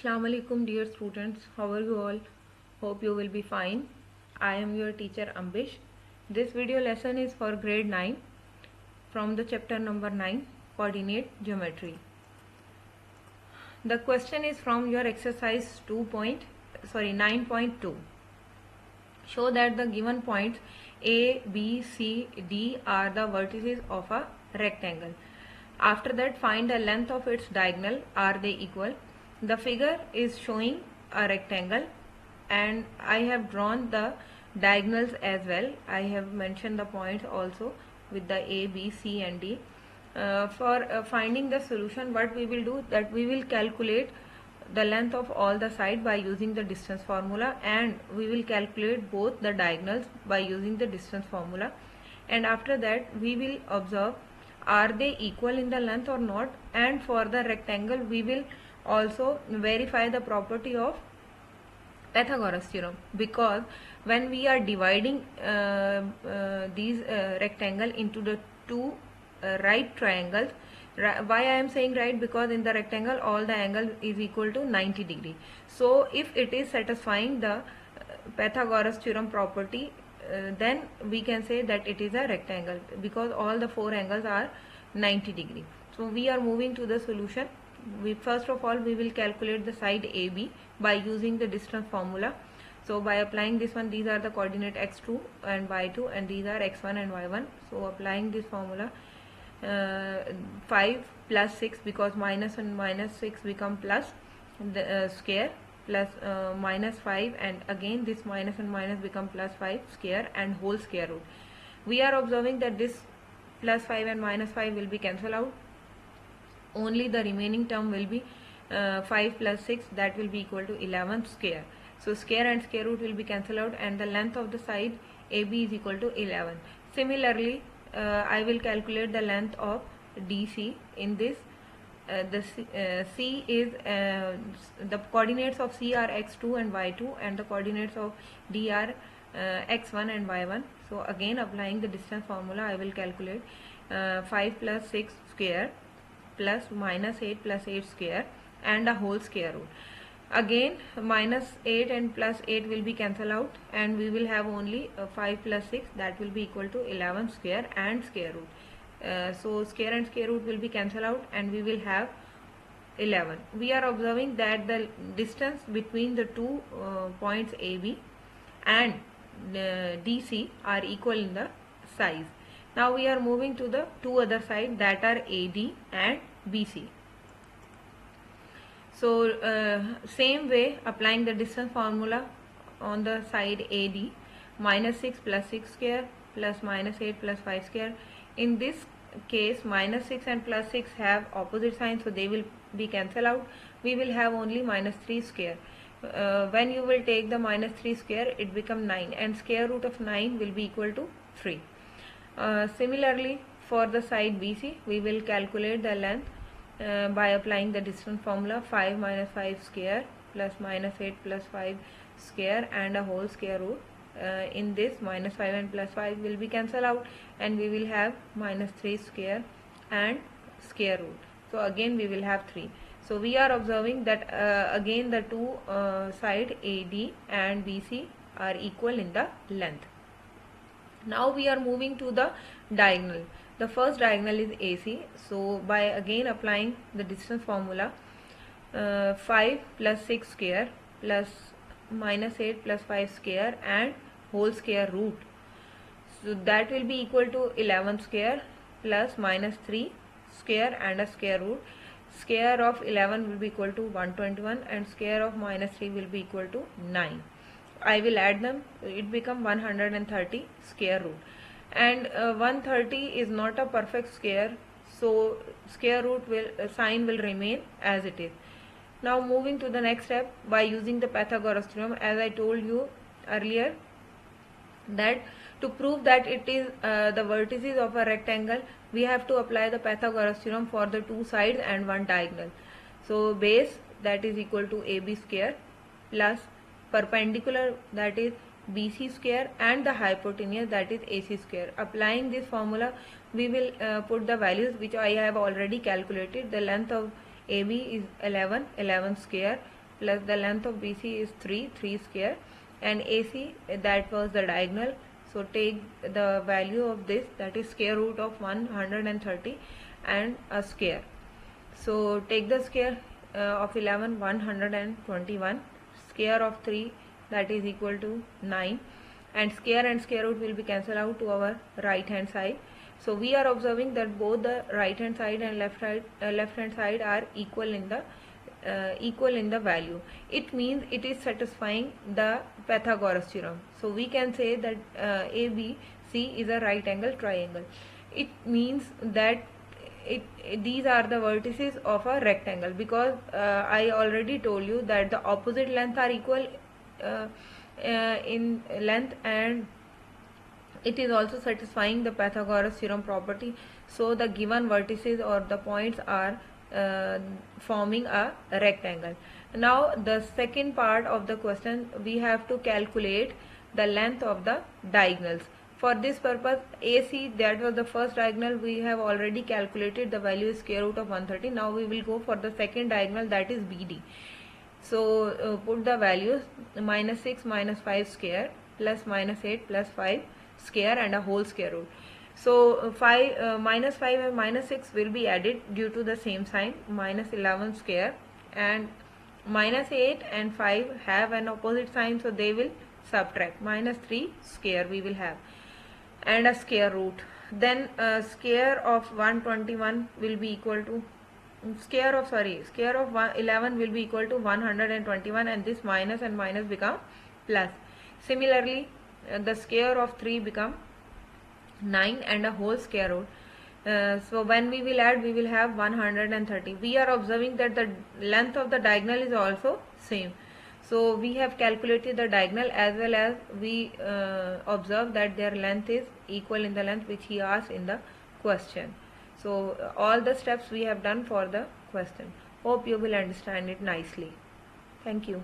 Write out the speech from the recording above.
Assalamu alaikum dear students, how are you all? Hope you will be fine. I am your teacher Ambish. This video lesson is for grade 9 from the chapter number 9, Coordinate Geometry. The question is from your exercise 9.2. Show that the given points A, B, C, D are the vertices of a rectangle. After that, find the length of its diagonal. Are they equal? The figure is showing a rectangle and I have drawn the diagonals as well. I have mentioned the points also with the A, B, C and D. For finding the solution, what we will do, that we will calculate the length of all the side by using the distance formula, and we will calculate both the diagonals by using the distance formula, and after that we will observe are they equal in the length or not. And for the rectangle we will also verify the property of Pythagoras theorem, because when we are dividing these rectangle into the two right triangles, why I am saying right, because in the rectangle all the angle is equal to 90 degree. So if it is satisfying the Pythagoras theorem property, then we can say that it is a rectangle, because all the four angles are 90 degree. So we are moving to the solution. First of all we will calculate the side AB by using the distance formula. So by applying this one, these are the coordinate x2 and y2 and these are x1 and y1. So applying this formula, 5 plus 6, because minus and minus 6 become plus the square, plus minus 5, and again this minus and minus become plus 5 square and whole square root. We are observing that this plus 5 and minus 5 will be cancelled out. Only the remaining term will be 5 plus 6, that will be equal to 11 square. So square and square root will be cancelled out and the length of the side AB is equal to 11. Similarly, I will calculate the length of DC. In this, C is the coordinates of C are x2 and y2 and the coordinates of D are x1 and y1. So again applying the distance formula, I will calculate 5 plus 6 square plus minus 8 plus 8 square and a whole square root. Again minus 8 and plus 8 will be cancelled out and we will have only 5 plus 6, that will be equal to 11 square and square root. So square and square root will be cancelled out and we will have 11. We are observing that the distance between the two points AB and DC are equal in the size. Now we are moving to the two other sides, that are AD and BC. So same way, applying the distance formula on the side AD, minus 6 plus 6 square plus minus 8 plus 5 square. In this case minus 6 and plus 6 have opposite signs, so they will be cancelled out. We will have only minus 3 square. When you will take the minus 3 square, it become 9 and square root of 9 will be equal to 3. Similarly, for the side BC, we will calculate the length by applying the distance formula, 5 minus 5 square plus minus 8 plus 5 square and a whole square root. In this, minus 5 and plus 5 will be cancelled out and we will have minus 3 square and square root. So again we will have 3. So we are observing that again the two side AD and BC are equal in the length. Now we are moving to the diagonal. The first diagonal is AC. So by again applying the distance formula, 5 plus 6 square plus minus 8 plus 5 square and whole square root. So that will be equal to 11 square plus minus 3 square and a square root. Square of 11 will be equal to 121 and square of minus 3 will be equal to 9. I will add them, it become 130 square root, and 130 is not a perfect square, so square root will sign will remain as it is. Now moving to the next step by using the Pythagoras theorem. As I told you earlier, that to prove that it is the vertices of a rectangle, we have to apply the Pythagoras theorem for the two sides and one diagonal. So base, that is equal to AB square, plus perpendicular, that is BC square, and the hypotenuse, that is AC square. Applying this formula, we will put the values which I have already calculated. The length of AB is 11 square plus the length of BC is 3 square, and AC, that was the diagonal. So take the value of this, that is square root of 130 and a square. So take the square of 11, 121, square of 3, that is equal to 9, and square root will be cancelled out to our right hand side. So we are observing that both the right hand side and left hand side are equal in the value. It means it is satisfying the Pythagoras theorem. So we can say that ABC is a right angle triangle. It means that these are the vertices of a rectangle, because I already told you that the opposite lengths are equal in length, and it is also satisfying the Pythagoras theorem property. So the given vertices or the points are forming a rectangle. Now the second part of the question, we have to calculate the length of the diagonals. For this purpose, AC, that was the first diagonal, we have already calculated, the value is square root of 130. Now we will go for the second diagonal, that is BD. So put the values, minus 6 minus 5 square plus minus 8 plus 5 square and a whole square root. So minus 5 and minus 6 will be added due to the same sign, minus 11 square, and minus 8 and 5 have an opposite sign, so they will subtract. Minus 3 square we will have, and a square root. Then square of 121 will be equal to square of 11 will be equal to 121, and this minus and minus become plus. Similarly, the square of 3 become 9 and a whole square root. So when we will add, we will have 130. We are observing that the length of the diagonal is also same. So we have calculated the diagonal, as well as we observe that their length is equal in the length which he asked in the question. So all the steps we have done for the question. Hope you will understand it nicely. Thank you.